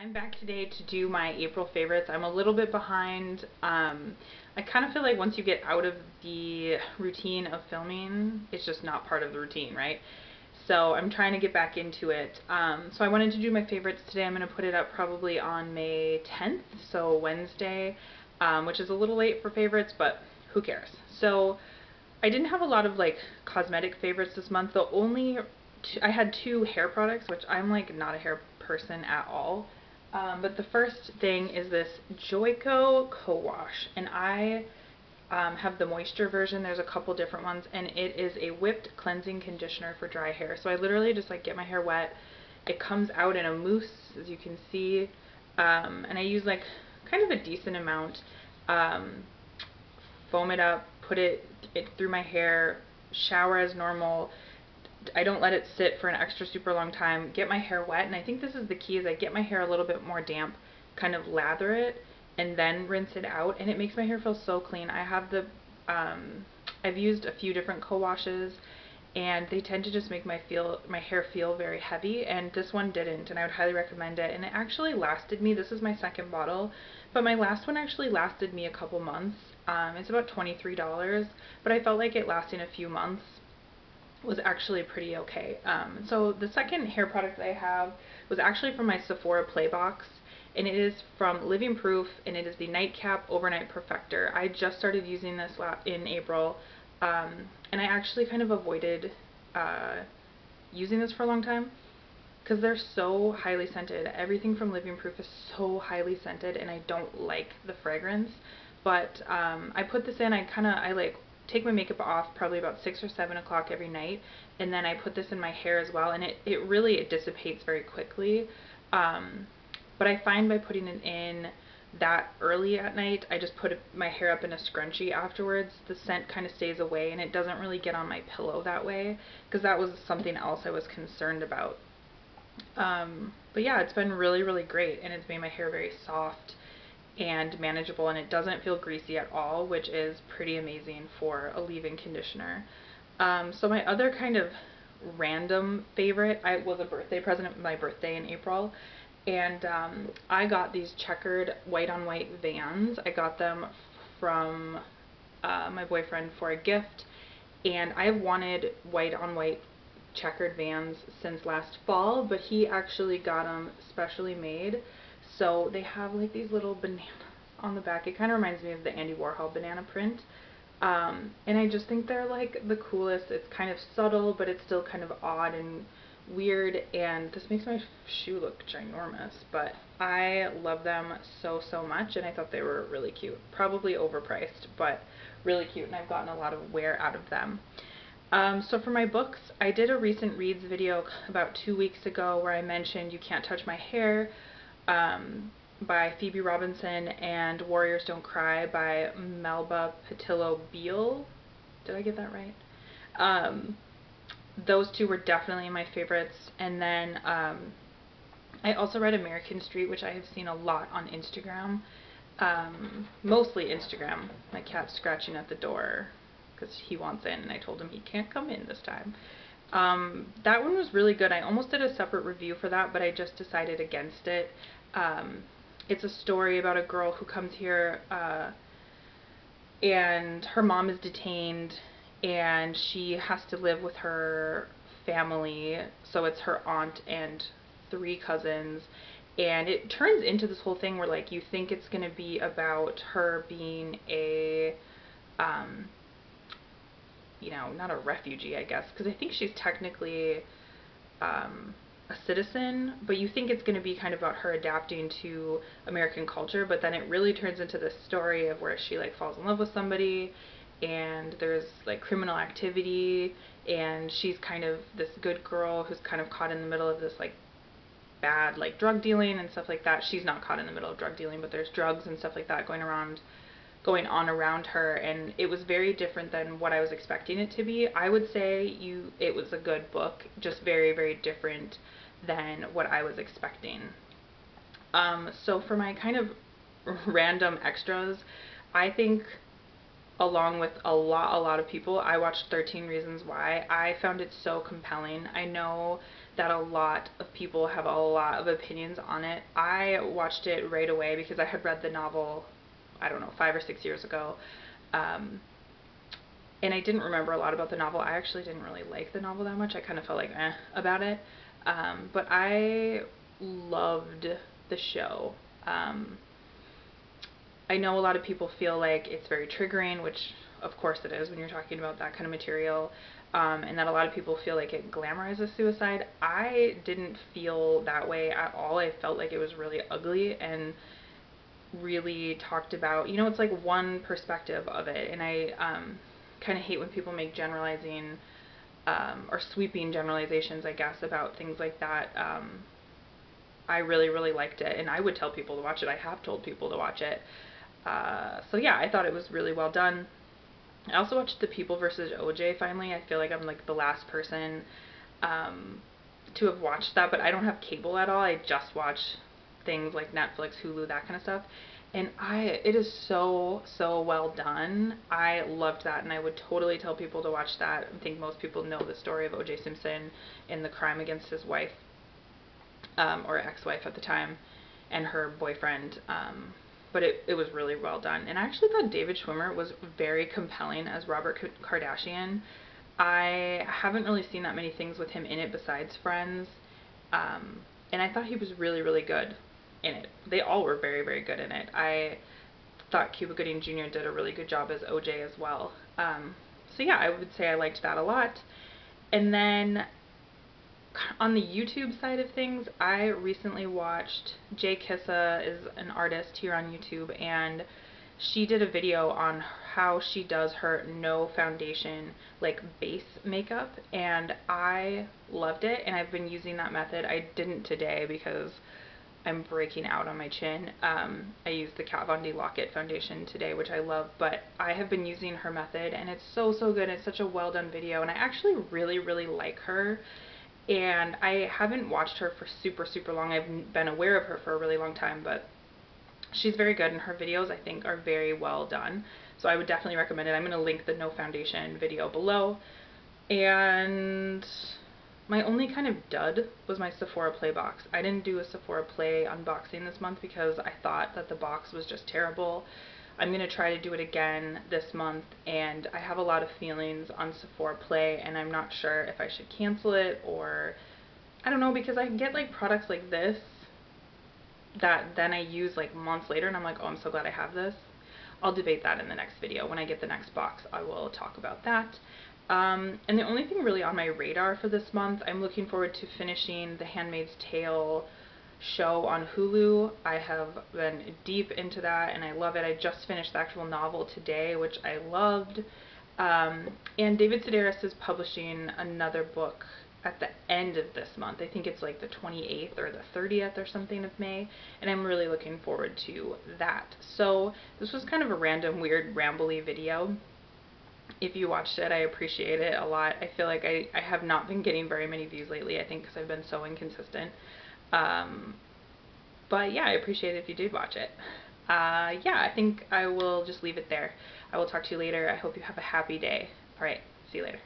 I'm back today to do my April favorites. I'm a little bit behind. I kind of feel like once you get out of the routine of filming, it's just not part of the routine, right? So I'm trying to get back into it. So I wanted to do my favorites today. I'm going to put it up probably on May 10th, so Wednesday, which is a little late for favorites, but who cares? So I didn't have a lot of like cosmetic favorites this month. I had two hair products, which I'm like not a hair person at all. But the first thing is this Joico Co-Wash, and I have the moisture version. There's a couple different ones, and it is a whipped cleansing conditioner for dry hair. So I literally just like get my hair wet. It comes out in a mousse, as you can see, and I use like kind of a decent amount. Foam it up, put it through my hair, shower as normal. I don't let it sit for an extra super long time. Get my hair wet, and I think this is the key, is I get my hair a little bit more damp, kind of lather it, and then rinse it out, and it makes my hair feel so clean. I've used a few different co-washes, and they tend to just make my hair feel very heavy, and this one didn't, and I would highly recommend it. And it actually lasted me, this is my second bottle, but my last one actually lasted me a couple months. It's about $23, but I felt like it lasting a few months was actually pretty okay. So the second hair product that I have was actually from my Sephora Play Box, and it is from Living Proof, and it is the Nightcap Overnight Perfector. I just started using this in April, and I actually kind of avoided using this for a long time because they're so highly scented. Everything from Living Proof is so highly scented, and I don't like the fragrance. But I put this in, I like take my makeup off probably about 6 or 7 o'clock every night, and then I put this in my hair as well, and it dissipates very quickly. But I find by putting it in that early at night, I just put my hair up in a scrunchie afterwards. The scent kind of stays away, and it doesn't really get on my pillow that way, because that was something else I was concerned about. But yeah, it's been really, really great, and it's made my hair very soft and manageable, and it doesn't feel greasy at all, which is pretty amazing for a leave-in conditioner. So my other kind of random favorite, I was a birthday present, my birthday in April, and I got these checkered white on white Vans. I got them from my boyfriend for a gift, and I've wanted white on white checkered Vans since last fall, but he actually got them specially made. So they have like these little bananas on the back. It kind of reminds me of the Andy Warhol banana print. And I just think they're like the coolest. It's kind of subtle, but it's still kind of odd and weird. And this makes my shoe look ginormous. But I love them so, so much. And I thought they were really cute. Probably overpriced, but really cute. And I've gotten a lot of wear out of them. So for my books, I did a recent reads video about 2 weeks ago where I mentioned You Can't Touch My Hair by Phoebe Robinson and Warriors Don't Cry by Melba Patillo Beale. Did I get that right? Those two were definitely my favorites. And then I also read American Street, which I have seen a lot on Instagram. Mostly Instagram. My cat's scratching at the door because he wants in, and I told him he can't come in this time. That one was really good. I almost did a separate review for that, but I just decided against it. It's a story about a girl who comes here and her mom is detained, and she has to live with her family. So it's her aunt and 3 cousins, and it turns into this whole thing where like you think it's going to be about her being a you know, not a refugee, I guess, because I think she's technically a citizen, but you think it's going to be kind of about her adapting to American culture, but then it really turns into this story of where she like falls in love with somebody, and there's like criminal activity, and she's kind of this good girl who's kind of caught in the middle of this like bad like drug dealing and stuff like that. She's not caught in the middle of drug dealing, but there's drugs and stuff like that going on around her, and it was very different than what I was expecting it to be. I would say it was a good book, just very, very different than what I was expecting. So for my kind of random extras, I think along with a lot of people, I watched 13 Reasons Why. I found it so compelling. I know that a lot of people have a lot of opinions on it. I watched it right away because I had read the novel, I don't know, 5 or 6 years ago. And I didn't remember a lot about the novel. I actually didn't really like the novel that much. I kind of felt like about it. But I loved the show. I know a lot of people feel like it's very triggering, which of course it is when you're talking about that kind of material, and that a lot of people feel like it glamorizes suicide. I didn't feel that way at all. I felt like it was really ugly and really talked about, it's like one perspective of it, and I kind of hate when people make generalizing or sweeping generalizations, I guess, about things like that. I really, really liked it, and I would tell people to watch it. I have told people to watch it. So yeah, I thought it was really well done. I also watched The People versus OJ finally. I feel like I'm like the last person to have watched that, but I don't have cable at all. I just watch things like Netflix, Hulu, that kind of stuff. And it is so, so well done. I loved that, and I would totally tell people to watch that. I think most people know the story of O.J. Simpson and the crime against his wife, or ex-wife at the time, and her boyfriend. But it was really well done. And I actually thought David Schwimmer was very compelling as Robert Kardashian. I haven't really seen that many things with him in it besides Friends. And I thought he was really, really good in it. They all were very, very good in it. I thought Cuba Gooding Jr. did a really good job as OJ as well. So yeah, I would say I liked that a lot. And then on the YouTube side of things, I recently watched Jay Kissa is an artist here on YouTube, and she did a video on how she does her no foundation like base makeup, and I loved it, and I've been using that method. I didn't today because I'm breaking out on my chin. I used the Kat Von D Lock-It foundation today, which I love, but I have been using her method, and it's so, so good. It's such a well done video, and I actually really, really like her. And I haven't watched her for super, super long. I've been aware of her for a really long time, but she's very good, and her videos, I think, are very well done. So I would definitely recommend it. I'm going to link the no foundation video below. And my only kind of dud was my Sephora Play box. I didn't do a Sephora Play unboxing this month because I thought that the box was just terrible. I'm going to try to do it again this month, and I have a lot of feelings on Sephora Play, and I'm not sure if I should cancel it, or I don't know, because I get like products like this that then I use like months later, and I'm like, oh, I'm so glad I have this. I'll debate that in the next video. When I get the next box, I will talk about that. And the only thing really on my radar for this month, I'm looking forward to finishing The Handmaid's Tale show on Hulu. I have been deep into that, and I love it. I just finished the actual novel today, which I loved. And David Sedaris is publishing another book at the end of this month. I think it's like the 28th or the 30th or something of May, and I'm really looking forward to that. So this was kind of a random, weird, rambly video. If you watched it, I appreciate it a lot. I feel like I have not been getting very many views lately, I think because I've been so inconsistent. But yeah, I appreciate it if you did watch it. Yeah, I think I will just leave it there. I will talk to you later. I hope you have a happy day. Alright, see you later.